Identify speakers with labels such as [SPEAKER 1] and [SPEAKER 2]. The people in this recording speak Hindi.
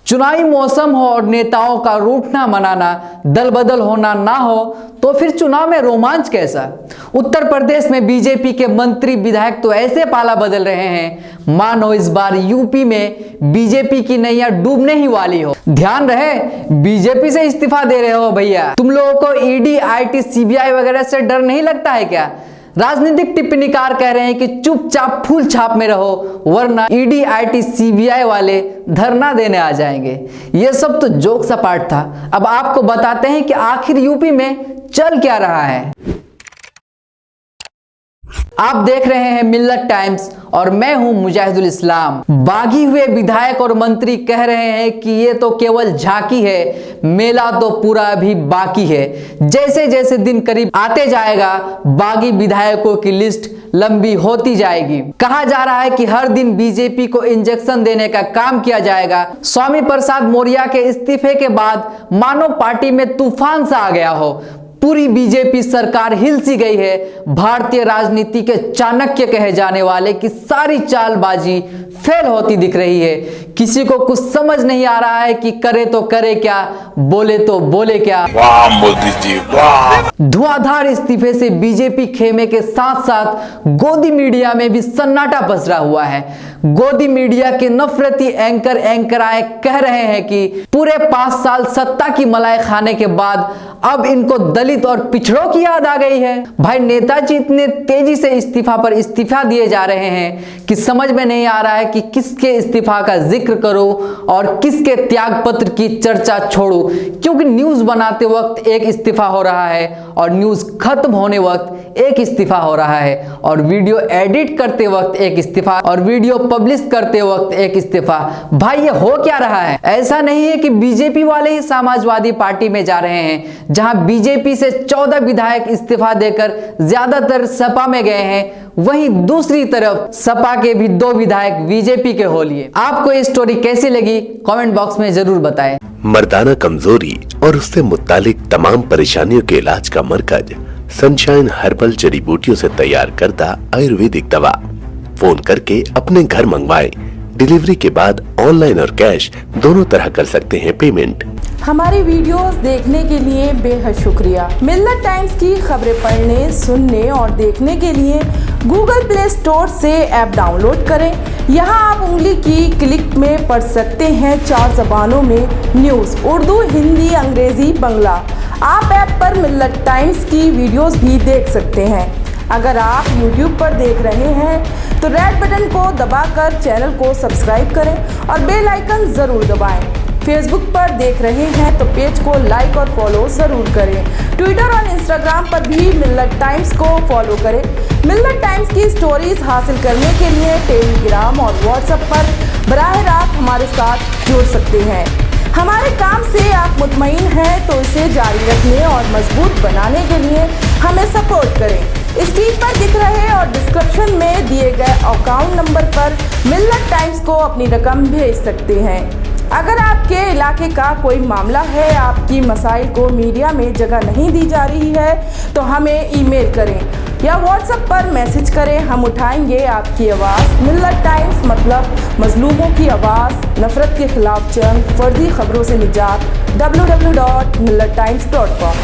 [SPEAKER 1] चुनावी मौसम हो और नेताओं का रूठना मनाना, दल बदल होना ना हो तो फिर चुनाव में रोमांच कैसा। उत्तर प्रदेश में बीजेपी के मंत्री विधायक तो ऐसे पाला बदल रहे हैं मानो इस बार यूपी में बीजेपी की नैया डूबने ही वाली हो। ध्यान रहे, बीजेपी से इस्तीफा दे रहे हो भैया। तुम लोगों को ईडी, आईटी, सीबीआई वगैरह से डर नहीं लगता है क्या। राजनीतिक टिप्पणीकार कह रहे हैं कि चुपचाप फूल छाप में रहो वरना ईडी, आईटी, सीबीआई वाले धरना देने आ जाएंगे। ये सब तो जोक सा पार्ट था। अब आपको बताते हैं कि आखिर यूपी में चल क्या रहा है। आप देख रहे हैं मिल्लत टाइम्स और मैं हूं मुजाहिदुल इस्लाम। बागी हुए विधायक और मंत्री कह रहे हैं कि ये तो केवल झांकी है, मेला तो पूरा अभी बाकी है। जैसे जैसे दिन करीब आते जाएगा बागी विधायकों की लिस्ट लंबी होती जाएगी। कहा जा रहा है कि हर दिन बीजेपी को इंजेक्शन देने का काम किया जाएगा। स्वामी प्रसाद मौर्य के इस्तीफे के बाद मानो पार्टी में तूफान सा आ गया हो। पूरी बीजेपी सरकार हिल सी गई है। भारतीय राजनीति के चाणक्य कहे जाने वाले की सारी चालबाजी फेल होती दिख रही है। किसी को कुछ समझ नहीं आ रहा है कि करे तो करे क्या, बोले तो बोले क्या।
[SPEAKER 2] वाह मोदी जी वाह।
[SPEAKER 1] धुआंधार इस्तीफे से बीजेपी खेमे के साथ साथ गोदी मीडिया में भी सन्नाटा पसरा हुआ है। गोदी मीडिया के नफरती एंकराएं कह रहे हैं कि पूरे 5 साल सत्ता की मलाई खाने के बाद अब इनको दलित और पिछड़ों की याद आ गई है। भाई नेताजी इतने तेजी से इस्तीफा पर इस्तीफा दिए जा रहे हैं कि समझ में नहीं आ रहा है कि किसके इस्तीफा का जिक्र करो और किसके त्याग पत्र की चर्चा छोड़ो। क्योंकि न्यूज बनाते वक्त एक इस्तीफा हो रहा है और न्यूज खत्म होने वक्त एक इस्तीफा हो रहा है और वीडियो एडिट करते वक्त एक इस्तीफा और वीडियो पब्लिश करते वक्त एक इस्तीफा। भाई ये हो क्या रहा है। ऐसा नहीं है कि बीजेपी वाले ही समाजवादी पार्टी में जा रहे हैं। जहां बीजेपी से 14 विधायक इस्तीफा देकर ज्यादातर सपा में गए हैं, वहीं दूसरी तरफ सपा के भी 2 विधायक बीजेपी के हो लिए। आपको ये स्टोरी कैसी लगी कमेंट बॉक्स में जरूर बताएं।
[SPEAKER 3] मर्दाना कमजोरी और उससे मुत्तालिक तमाम परेशानियों के इलाज का मरकज सनशाइन हर्बल जड़ी बूटियों से तैयार करता आयुर्वेदिक दवा। फोन करके अपने घर मंगवाएं। डिलीवरी के बाद ऑनलाइन और कैश दोनों तरह कर सकते हैं पेमेंट।
[SPEAKER 4] हमारी वीडियोस देखने के लिए बेहद शुक्रिया। मिल्लत टाइम्स की खबरें पढ़ने, सुनने और देखने के लिए गूगल प्ले स्टोर से ऐप डाउनलोड करें। यहाँ आप उंगली की क्लिक में पढ़ सकते हैं 4 जबानों में न्यूज़, उर्दू, हिंदी, अंग्रेजी, बांग्ला। आप ऐप पर मिल्लत टाइम्स की वीडियोस भी देख सकते हैं। अगर आप YouTube पर देख रहे हैं तो रेड बटन को दबाकर चैनल को सब्सक्राइब करें और बेल आइकन ज़रूर दबाएं। फेसबुक पर देख रहे हैं तो पेज को लाइक और फॉलो ज़रूर करें। ट्विटर और इंस्टाग्राम पर भी मिल्लत टाइम्स को फॉलो करें। मिल्लत टाइम्स की स्टोरीज हासिल करने के लिए टेलीग्राम और व्हाट्सएप पर बराह रास्त हमारे साथ जुड़ सकते हैं। हमारे काम से आप मुतमईन हैं तो इसे जारी रखने और मजबूत बनाने के लिए हमें सपोर्ट करें। स्क्रीन पर दिख रहे और डिस्क्रिप्शन में दिए गए अकाउंट नंबर पर मिल्लत टाइम्स को अपनी रकम भेज सकते हैं। अगर आपके इलाके का कोई मामला है, आपकी मसाइल को मीडिया में जगह नहीं दी जा रही है तो हमें ईमेल करें या व्हाट्सएप पर मैसेज करें। हम उठाएंगे आपकी आवाज़। मिल्लत टाइम्स मतलब मजलूमों की आवाज़, नफरत के खिलाफ जंग, फर्जी खबरों से निजात। www.millattimes.com